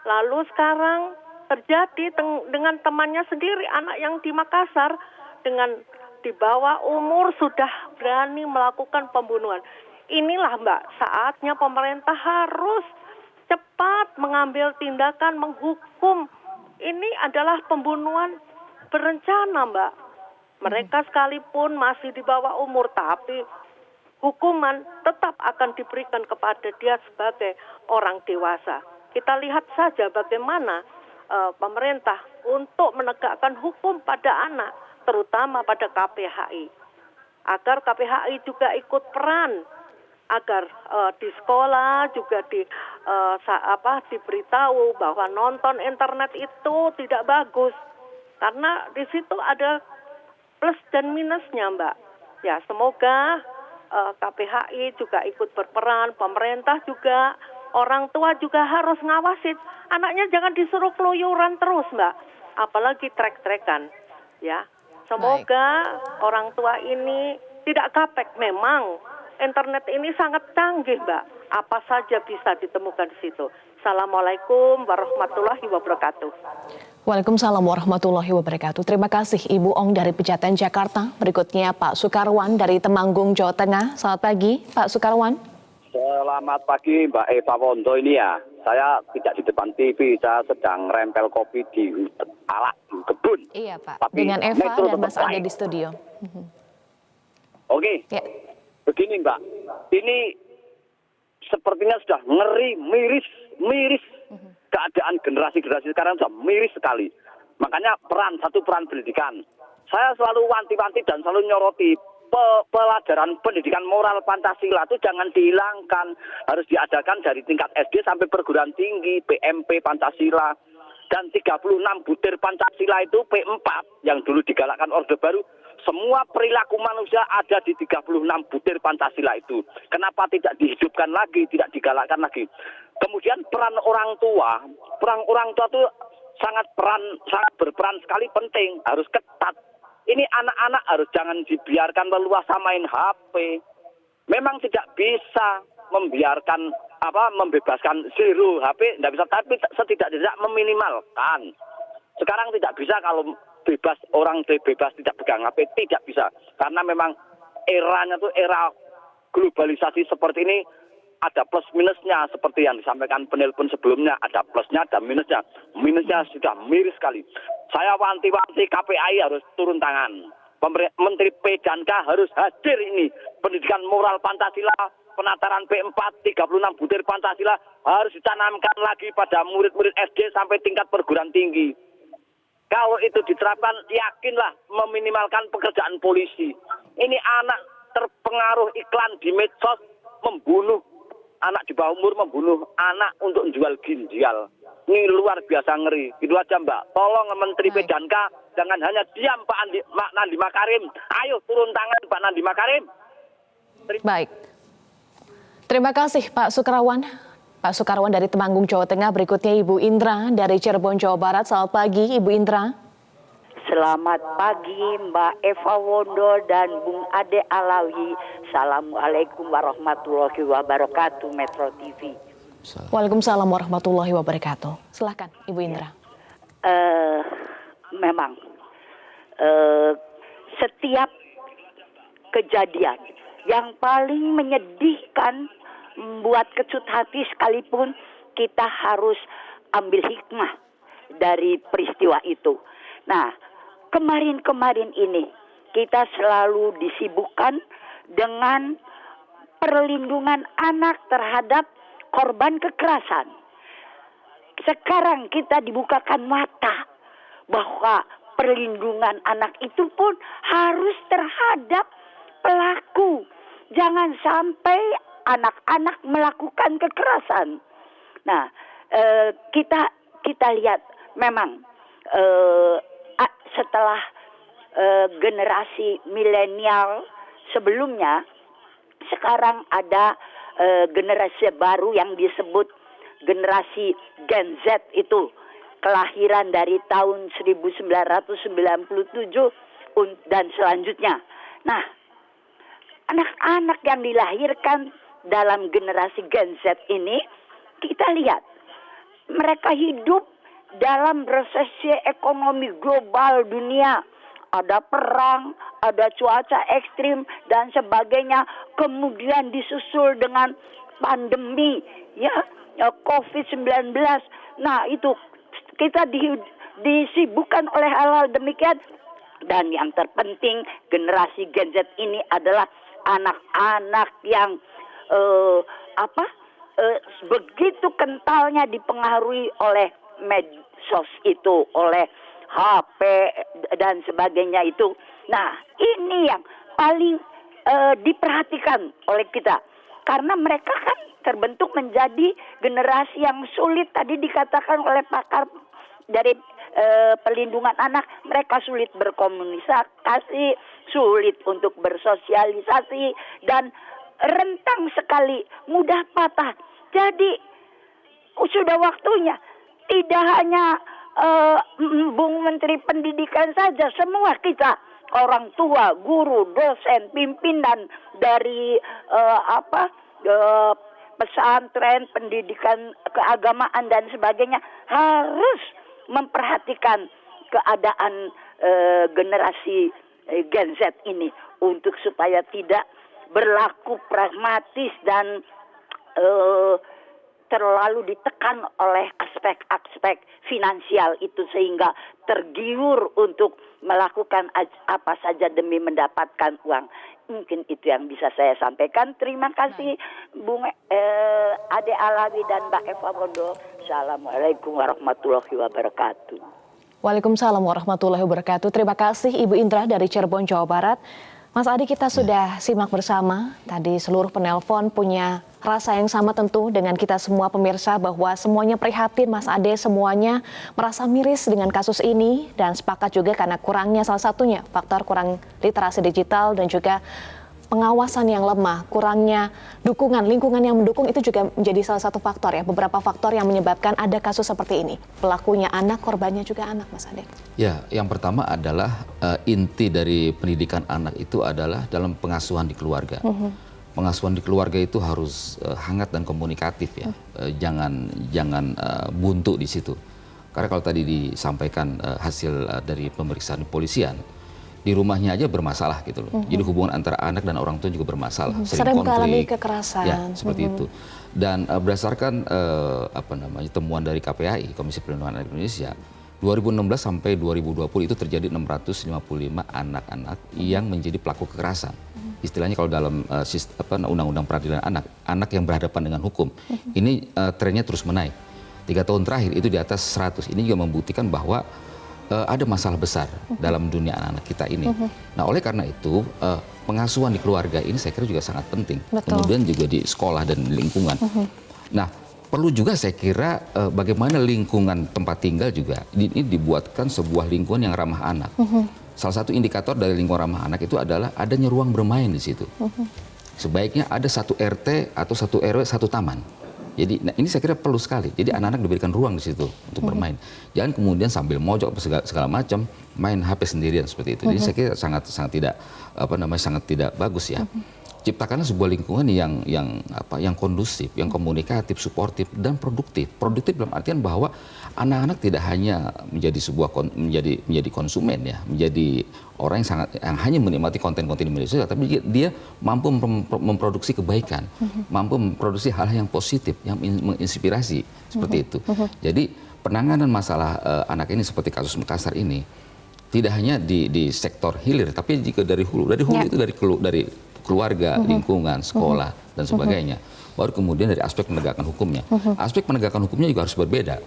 lalu sekarang terjadi dengan temannya sendiri, anak yang di Makassar dengan di bawah umur sudah berani melakukan pembunuhan. Inilah Mbak, saatnya pemerintah harus cepat mengambil tindakan menghukum. Ini adalah pembunuhan berencana Mbak. Mereka sekalipun masih di bawah umur, tapi hukuman tetap akan diberikan kepada dia sebagai orang dewasa. Kita lihat saja bagaimana pemerintah untuk menegakkan hukum pada anak, terutama pada KPHI, agar KPHI juga ikut peran, agar di sekolah juga diberitahu bahwa nonton internet itu tidak bagus, karena di situ ada plus dan minusnya Mbak. Ya semoga KPHI juga ikut berperan, pemerintah juga, orang tua juga harus ngawasin. Anaknya jangan disuruh keluyuran terus Mbak, apalagi trek-trekan. Ya, semoga orang tua ini tidak gaptek. Memang internet ini sangat canggih Mbak, apa saja bisa ditemukan di situ. Assalamualaikum warahmatullahi wabarakatuh. Waalaikumsalam warahmatullahi wabarakatuh. Terima kasih Ibu Ong dari Pejaten, Jakarta. Berikutnya Pak Sukarwan dari Temanggung, Jawa Tengah. Selamat pagi Pak Sukarwan. Selamat pagi Mbak Eva Wondo ini ya. Saya tidak di depan TV, saya sedang rempel kopi di alat kebun. Iya Pak, tapi dengan Eva dan Mas Ade di studio. Oke, ya. Begini Mbak, ini sepertinya sudah ngeri, miris. Keadaan generasi sekarang sudah miris sekali. Makanya satu peran pendidikan. Saya selalu wanti-wanti dan selalu nyoroti pelajaran pendidikan moral Pancasila itu jangan dihilangkan. Harus diadakan dari tingkat SD sampai perguruan tinggi, PMP Pancasila. Dan 36 butir Pancasila itu P4 yang dulu digalakkan Orde Baru. Semua perilaku manusia ada di 36 butir Pancasila itu. Kenapa tidak dihidupkan lagi, tidak digalakkan lagi? Kemudian peran orang tua itu sangat berperan sekali penting, harus ketat. Ini anak-anak harus jangan dibiarkan leluasa main HP. Memang tidak bisa membebaskan zero HP, tidak bisa, tapi setidak-tidak meminimalkan. Sekarang tidak bisa kalau orang bebas tidak pegang HP, tidak bisa. Karena memang eranya itu era globalisasi seperti ini, ada plus minusnya seperti yang disampaikan penelpon sebelumnya, ada plusnya, ada minusnya. Minusnya sudah miris sekali. Saya wanti-wanti KPI harus turun tangan. Menteri P dan K harus hadir ini. Pendidikan moral Pancasila penataran P4, 36 butir Pancasila harus ditanamkan lagi pada murid-murid SD sampai tingkat perguruan tinggi. Kalau itu diterapkan, yakinlah meminimalkan pekerjaan polisi. Ini anak terpengaruh iklan di medsos, membunuh anak di bawah umur, membunuh anak untuk menjual ginjal. Ini luar biasa ngeri. Itu aja Mbak. Tolong Menteri PDK jangan hanya diam Pak Nadiem Makarim. Ayo turun tangan Pak Nadiem Makarim. Baik. Terima kasih Pak Sukarwan. Pak Sukarwan dari Temanggung, Jawa Tengah. Berikutnya Ibu Indra dari Cirebon, Jawa Barat. Selamat pagi Ibu Indra. Selamat pagi Mbak Eva Wondo dan Bung Ade Alawi. Assalamualaikum warahmatullahi wabarakatuh Metro TV. Waalaikumsalam warahmatullahi wabarakatuh. Silahkan Ibu Indra. Memang setiap kejadian yang paling menyedihkan, membuat kecut hati sekalipun, kita harus ambil hikmah dari peristiwa itu. Nah, kemarin-kemarin ini kita selalu disibukkan dengan perlindungan anak terhadap korban kekerasan. Sekarang kita dibukakan mata bahwa perlindungan anak itu pun harus terhadap pelaku. Jangan sampai anak-anak melakukan kekerasan. Nah, kita lihat memang setelah generasi milenial sebelumnya, sekarang ada generasi baru yang disebut generasi Gen Z, itu kelahiran dari tahun 1997 dan selanjutnya. Nah, anak-anak yang dilahirkan dalam generasi Gen Z ini, kita lihat mereka hidup dalam resesi ekonomi global dunia. Ada perang, ada cuaca ekstrim dan sebagainya. Kemudian disusul dengan pandemi, ya, COVID-19. Nah, itu kita disibukkan oleh hal-hal demikian. Dan yang terpenting, generasi Gen Z ini adalah anak-anak yang begitu kentalnya dipengaruhi oleh medsos itu, oleh HP dan sebagainya itu. Nah, ini yang paling diperhatikan oleh kita. Karena mereka kan terbentuk menjadi generasi yang sulit. Tadi dikatakan oleh pakar dari perlindungan anak, mereka sulit berkomunikasi, sulit untuk bersosialisasi, dan rentang sekali, mudah patah. Jadi sudah waktunya, tidak hanya Bung Menteri Pendidikan saja, semua kita, orang tua, guru, dosen, pimpinan dari pesantren, pendidikan keagamaan dan sebagainya, harus memperhatikan keadaan generasi Gen Z ini untuk supaya tidak berlaku pragmatis dan terlalu ditekan oleh aspek-aspek finansial itu, sehingga tergiur untuk melakukan apa saja demi mendapatkan uang. Mungkin itu yang bisa saya sampaikan. Terima kasih Bung Ade Alawi dan Mbak Eva Bondo. Assalamualaikum warahmatullahi wabarakatuh. Waalaikumsalam warahmatullahi wabarakatuh. Terima kasih Ibu Indra dari Cirebon, Jawa Barat. Mas Adi, kita sudah simak bersama. Tadi seluruh penelpon punya rasa yang sama tentu dengan kita semua pemirsa, bahwa semuanya prihatin Mas Ade, semuanya merasa miris dengan kasus ini, dan sepakat juga karena kurangnya salah satunya faktor kurang literasi digital dan juga pengawasan yang lemah, kurangnya dukungan, lingkungan yang mendukung, itu juga menjadi salah satu faktor ya, beberapa faktor yang menyebabkan ada kasus seperti ini. Pelakunya anak, korbannya juga anak, Mas Ade. Ya, yang pertama adalah inti dari pendidikan anak itu adalah dalam pengasuhan di keluarga. Pengasuhan di keluarga itu harus hangat dan komunikatif ya, jangan buntu di situ. Karena kalau tadi disampaikan hasil dari pemeriksaan kepolisian, di rumahnya aja bermasalah gitu loh. Jadi hubungan antara anak dan orang tua juga bermasalah, sering mengalami konflik, kekerasan. ya seperti itu. Dan berdasarkan temuan dari KPAI, Komisi Perlindungan Anak Indonesia, 2016 sampai 2020 itu terjadi 655 anak-anak yang menjadi pelaku kekerasan. Istilahnya kalau dalam undang-undang peradilan anak yang berhadapan dengan hukum, ini trennya terus menaik. 3 tahun terakhir itu di atas 100. Ini juga membuktikan bahwa ada masalah besar dalam dunia anak-anak kita ini. Nah, oleh karena itu pengasuhan di keluarga ini saya kira juga sangat penting. Kemudian juga di sekolah dan lingkungan. Nah, perlu juga saya kira bagaimana lingkungan tempat tinggal juga ini dibuatkan sebuah lingkungan yang ramah anak. Salah satu indikator dari lingkungan ramah anak itu adalah adanya ruang bermain di situ. Sebaiknya ada 1 RT atau 1 RW 1 taman. Jadi ini saya kira perlu sekali. Jadi anak-anak diberikan ruang di situ untuk bermain. Jangan kemudian sambil mojok segala macam main HP sendirian seperti itu. Jadi saya kira sangat tidak bagus ya. Ciptakanlah sebuah lingkungan yang kondusif, yang komunikatif, suportif dan produktif. Produktif dalam artian bahwa anak-anak tidak hanya menjadi konsumen ya, menjadi orang yang hanya menikmati konten-konten di media sosial, tapi dia mampu memproduksi kebaikan, mampu memproduksi hal-hal yang positif, yang menginspirasi seperti itu. Jadi penanganan masalah anak ini seperti kasus Makassar ini tidak hanya di sektor hilir, tapi juga dari hulu. Dari hulu itu dari keluarga, lingkungan, sekolah, dan sebagainya. Baru kemudian dari aspek penegakan hukumnya. Aspek penegakan hukumnya juga harus berbeda.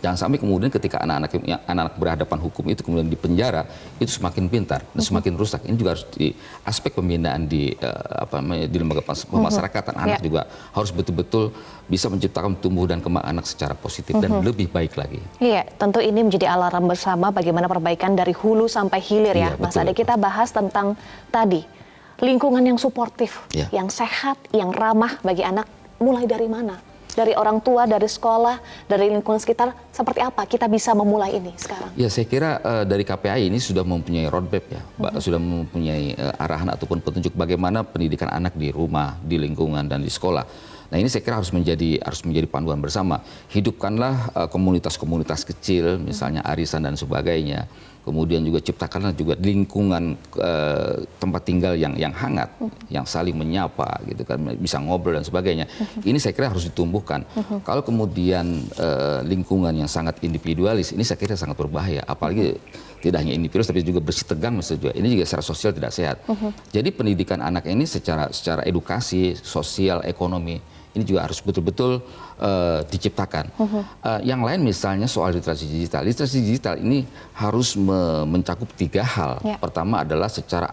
Jangan sampai kemudian ketika anak-anak berhadapan hukum itu kemudian di penjara, itu semakin pintar dan semakin rusak. Ini juga harus di aspek pembinaan di lembaga pemasyarakatan anak juga harus betul-betul bisa menciptakan tumbuh dan kembang anak secara positif dan lebih baik lagi. Iya, tentu ini menjadi alarm bersama bagaimana perbaikan dari hulu sampai hilir ya. Mas Ade, kita bahas tentang tadi lingkungan yang suportif, yang sehat, yang ramah bagi anak, mulai dari mana? Dari orang tua, dari sekolah, dari lingkungan sekitar, seperti apa kita bisa memulai ini sekarang? Ya, saya kira dari KPAI ini sudah mempunyai roadmap ya, sudah mempunyai arahan ataupun petunjuk bagaimana pendidikan anak di rumah, di lingkungan, dan di sekolah. Nah, ini saya kira harus menjadi panduan bersama. Hidupkanlah komunitas-komunitas kecil, misalnya arisan dan sebagainya. Kemudian juga ciptakanlah juga lingkungan tempat tinggal yang hangat, yang saling menyapa, gitu kan, bisa ngobrol dan sebagainya. Ini saya kira harus ditumbuhkan. Kalau kemudian lingkungan yang sangat individualis, ini saya kira sangat berbahaya. Apalagi tidak hanya individualis, tapi juga bersih tegang, maksudnya. Ini juga secara sosial tidak sehat. Jadi pendidikan anak ini secara edukasi, sosial, ekonomi, ini juga harus betul-betul diciptakan. Yang lain misalnya soal literasi digital. Literasi digital ini harus mencakup 3 hal. Pertama adalah secara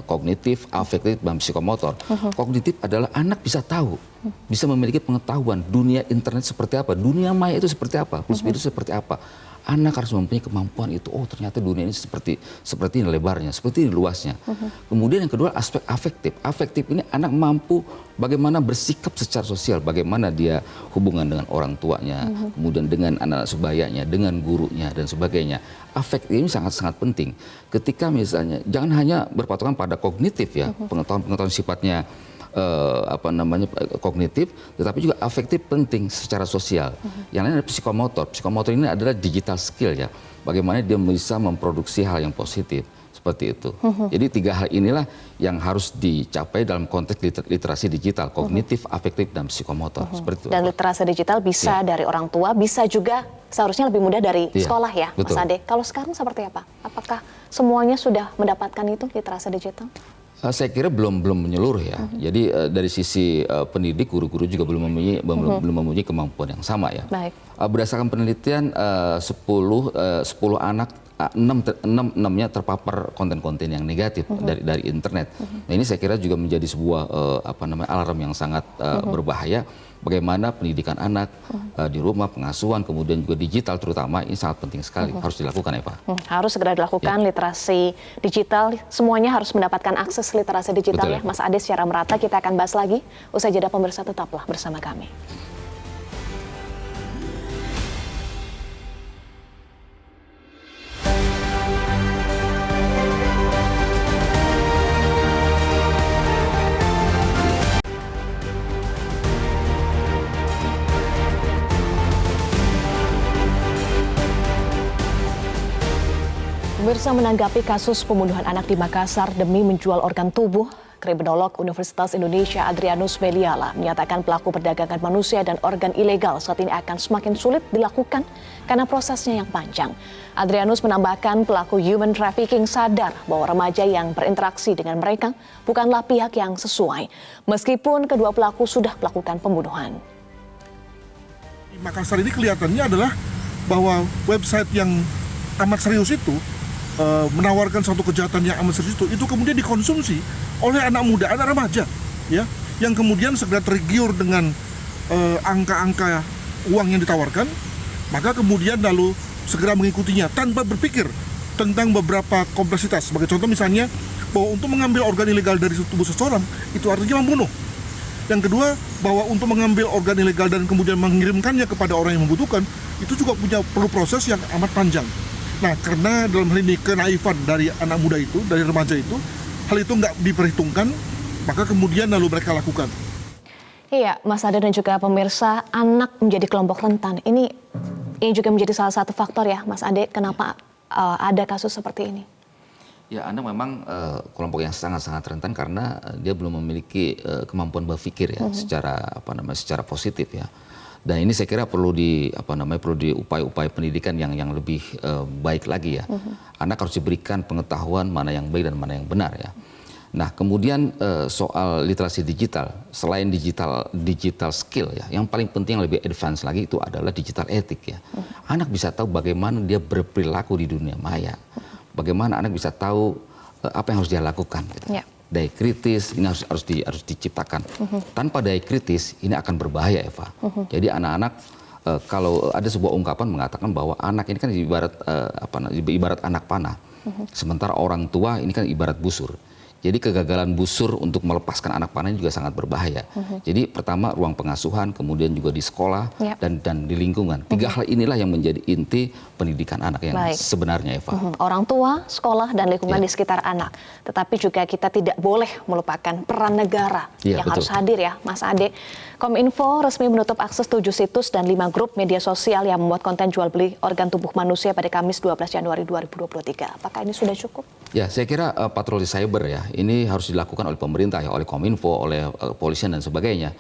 kognitif, afektif, dan psikomotor. Kognitif adalah anak bisa tahu, bisa memiliki pengetahuan dunia internet seperti apa, dunia maya itu seperti apa, plus itu seperti apa. Anak harus mempunyai kemampuan itu. Oh, ternyata dunia ini seperti ini lebarnya, seperti ini luasnya. Kemudian yang kedua aspek afektif. Afektif ini anak mampu bagaimana bersikap secara sosial, bagaimana dia hubungan dengan orang tuanya, kemudian dengan anak sebayanya, dengan gurunya dan sebagainya. Afektif ini sangat-sangat penting. Ketika misalnya jangan hanya berpatokan pada kognitif ya, pengetahuan sifatnya kognitif, tetapi juga afektif penting secara sosial. Yang lain ada psikomotor. Psikomotor ini adalah digital skill ya. Bagaimana dia bisa memproduksi hal yang positif seperti itu. Jadi 3 hal inilah yang harus dicapai dalam konteks literasi digital, kognitif, afektif, dan psikomotor. Seperti itu. Dan literasi digital bisa dari orang tua, bisa juga seharusnya lebih mudah dari sekolah ya, Mas Ade. Kalau sekarang seperti apa? Apakah semuanya sudah mendapatkan itu literasi digital? Saya kira belum menyeluruh ya. Jadi dari sisi pendidik, guru-guru juga belum mempunyai kemampuan yang sama ya. Baik. Berdasarkan penelitian 10 anak 6-nya terpapar konten-konten yang negatif dari internet. Nah, ini saya kira juga menjadi sebuah alarm yang sangat berbahaya. Bagaimana pendidikan anak di rumah, pengasuhan, kemudian juga digital terutama, ini sangat penting sekali, harus dilakukan ya Pak. Harus segera dilakukan literasi digital, semuanya harus mendapatkan akses literasi digital. Betul, ya Mas Ade, secara merata. Kita akan bahas lagi usai jeda. Pemirsa, tetaplah bersama kami. Pemirsa, menanggapi kasus pembunuhan anak di Makassar demi menjual organ tubuh, Kriminolog Universitas Indonesia Adrianus Meliala menyatakan pelaku perdagangan manusia dan organ ilegal saat ini akan semakin sulit dilakukan karena prosesnya yang panjang. Adrianus menambahkan pelaku human trafficking sadar bahwa remaja yang berinteraksi dengan mereka bukanlah pihak yang sesuai, meskipun kedua pelaku sudah melakukan pembunuhan. Di Makassar ini kelihatannya adalah bahwa website yang amat serius itu menawarkan suatu kejahatan yang amat serius itu kemudian dikonsumsi oleh anak muda, anak remaja, ya, yang kemudian segera tergiur dengan angka-angka uang yang ditawarkan, maka kemudian lalu segera mengikutinya tanpa berpikir tentang beberapa kompleksitas. Sebagai contoh misalnya bahwa untuk mengambil organ ilegal dari tubuh seseorang itu artinya membunuh. Yang kedua, bahwa untuk mengambil organ ilegal dan kemudian mengirimkannya kepada orang yang membutuhkan itu juga perlu proses yang amat panjang. Nah, karena dalam hal ini kenaifan dari anak muda itu, dari remaja itu, hal itu nggak diperhitungkan, maka kemudian lalu mereka lakukan. Iya, Mas Ade dan juga pemirsa, anak menjadi kelompok rentan. Ini juga menjadi salah satu faktor ya, Mas Ade, kenapa ada kasus seperti ini? Ya, anak memang kelompok yang sangat-sangat rentan karena dia belum memiliki kemampuan berpikir ya, secara positif ya. Dan ini saya kira perlu upaya-upaya pendidikan yang lebih baik lagi ya. Anak harus diberikan pengetahuan mana yang baik dan mana yang benar ya. Nah, kemudian soal literasi digital, selain digital skill ya, yang paling penting yang lebih advance lagi itu adalah digital etik ya. Anak bisa tahu bagaimana dia berperilaku di dunia maya. Bagaimana anak bisa tahu apa yang harus dia lakukan gitu. Daya kritis ini harus diciptakan. Tanpa daya kritis ini akan berbahaya, Eva. Jadi anak-anak kalau ada sebuah ungkapan mengatakan bahwa anak ini kan ibarat anak panah. Sementara orang tua ini kan ibarat busur. Jadi kegagalan busur untuk melepaskan anak panah juga sangat berbahaya. Jadi pertama ruang pengasuhan, kemudian juga di sekolah dan di lingkungan. Tiga hal inilah yang menjadi inti pendidikan anak yang sebenarnya, Eva. Orang tua, sekolah, dan lingkungan di sekitar anak. Tetapi juga kita tidak boleh melupakan peran negara yang harus hadir ya, Mas Ade. Kominfo resmi menutup akses 7 situs dan 5 grup media sosial yang membuat konten jual beli organ tubuh manusia pada Kamis 12 Januari 2023. Apakah ini sudah cukup? Ya, saya kira patroli cyber ya, ini harus dilakukan oleh pemerintah ya, oleh Kominfo, oleh kepolisian dan sebagainya.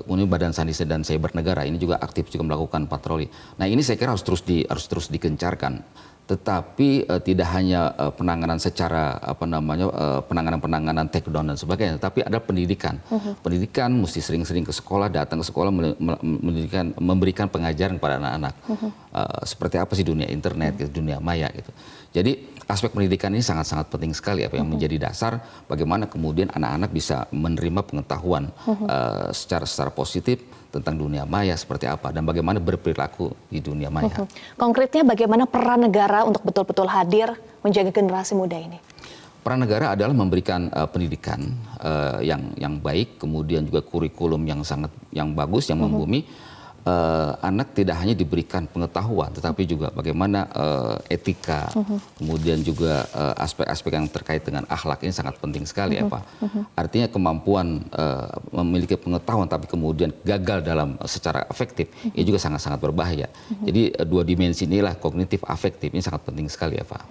Kemudian Badan Sandi dan Cyber Negara ini juga aktif juga melakukan patroli. Nah, ini saya kira harus terus digencarkan. Tetapi tidak hanya penanganan secara penanganan takedown dan sebagainya, tapi ada pendidikan. Pendidikan mesti sering-sering ke sekolah, datang ke sekolah, memberikan pengajaran kepada anak-anak. Seperti apa sih dunia internet, gitu, dunia maya gitu. Jadi aspek pendidikan ini sangat-sangat penting sekali apa yang menjadi dasar bagaimana kemudian anak-anak bisa menerima pengetahuan secara positif tentang dunia maya seperti apa dan bagaimana berperilaku di dunia maya. Konkretnya bagaimana peran negara untuk betul-betul hadir menjaga generasi muda ini? Peran negara adalah memberikan pendidikan yang baik, kemudian juga kurikulum yang bagus, yang membumi. Anak tidak hanya diberikan pengetahuan, tetapi juga bagaimana etika, kemudian juga aspek-aspek yang terkait dengan akhlak ini sangat penting sekali ya Pak. Artinya kemampuan memiliki pengetahuan tapi kemudian gagal dalam secara afektif, ini juga sangat-sangat berbahaya. Jadi dua dimensi inilah kognitif afektif ini sangat penting sekali ya Pak.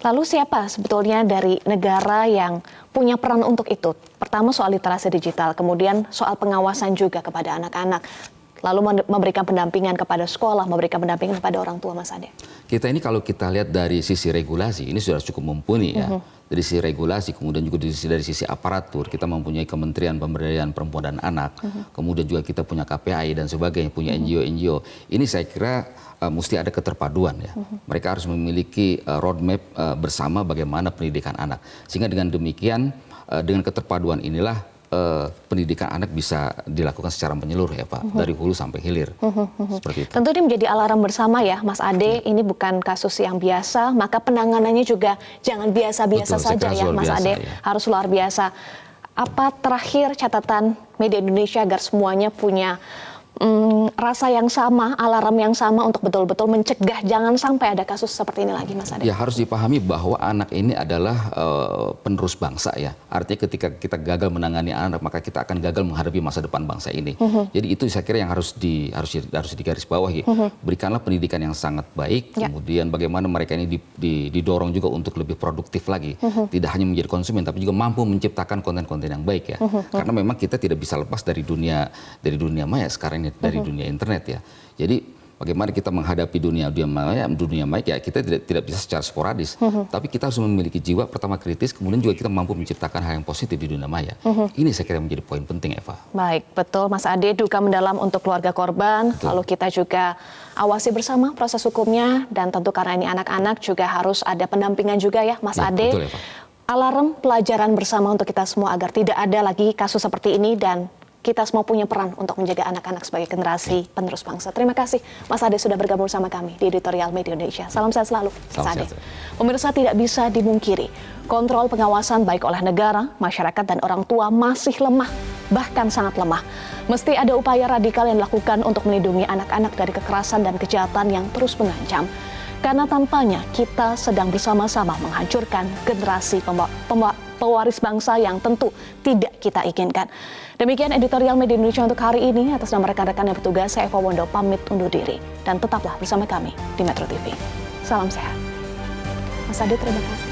Lalu siapa sebetulnya dari negara yang punya peran untuk itu? Pertama soal literasi digital, kemudian soal pengawasan juga kepada anak-anak. Lalu memberikan pendampingan kepada sekolah, memberikan pendampingan kepada orang tua, Mas Ade. Kita ini kalau kita lihat dari sisi regulasi, ini sudah cukup mumpuni ya. Dari sisi regulasi, kemudian juga dari sisi aparatur, kita mempunyai Kementerian Pemberdayaan Perempuan dan Anak, kemudian juga kita punya KPAI dan sebagainya, punya NGO-NGO. Ini saya kira mesti ada keterpaduan ya. Mereka harus memiliki roadmap bersama bagaimana pendidikan anak. Sehingga dengan demikian, dengan keterpaduan inilah pendidikan anak bisa dilakukan secara menyeluruh ya Pak, dari hulu sampai hilir. Seperti itu. Tentu ini menjadi alarm bersama ya Mas Ade, ini bukan kasus yang biasa, maka penanganannya juga jangan biasa-biasa saja ya Mas Ade, harus luar biasa. Apa terakhir catatan media Indonesia agar semuanya punya rasa yang sama, alarm yang sama untuk betul-betul mencegah jangan sampai ada kasus seperti ini lagi, Mas Ade? Ya, harus dipahami bahwa anak ini adalah penerus bangsa ya. Artinya ketika kita gagal menangani anak, maka kita akan gagal menghadapi masa depan bangsa ini. Jadi itu saya kira yang harus digarisbawahi. Berikanlah pendidikan yang sangat baik, kemudian bagaimana mereka ini didorong juga untuk lebih produktif lagi. Tidak hanya menjadi konsumen, tapi juga mampu menciptakan konten-konten yang baik ya. Karena memang kita tidak bisa lepas dari dunia maya sekarang ini, dari dunia internet ya. Jadi bagaimana kita menghadapi dunia maya ya, kita tidak bisa secara sporadis. Tapi kita harus memiliki jiwa pertama kritis, kemudian juga kita mampu menciptakan hal yang positif di dunia maya. Ini saya kira menjadi poin penting, Eva. Baik, betul Mas Ade, duka mendalam untuk keluarga korban. Betul. Lalu kita juga awasi bersama proses hukumnya, dan tentu karena ini anak-anak juga harus ada pendampingan juga ya, Mas Ade. Betul, Eva. Alarm pelajaran bersama untuk kita semua agar tidak ada lagi kasus seperti ini, dan kita semua punya peran untuk menjaga anak-anak sebagai generasi penerus bangsa. Terima kasih Mas Ade sudah bergabung bersama kami di Editorial Media Indonesia. Salam sehat selalu, Mas Ade. Pemirsa, tidak bisa dimungkiri, kontrol pengawasan baik oleh negara, masyarakat, dan orang tua masih lemah, bahkan sangat lemah. Mesti ada upaya radikal yang dilakukan untuk melindungi anak-anak dari kekerasan dan kejahatan yang terus mengancam. Karena tanpanya kita sedang bersama-sama menghancurkan generasi pewaris bangsa yang tentu tidak kita inginkan. Demikian Editorial Media Indonesia untuk hari ini. Atas nama rekan-rekan yang bertugas, saya Eva Wondo pamit undur diri. Dan tetaplah bersama kami di Metro TV. Salam sehat. Mas Ade, terima kasih.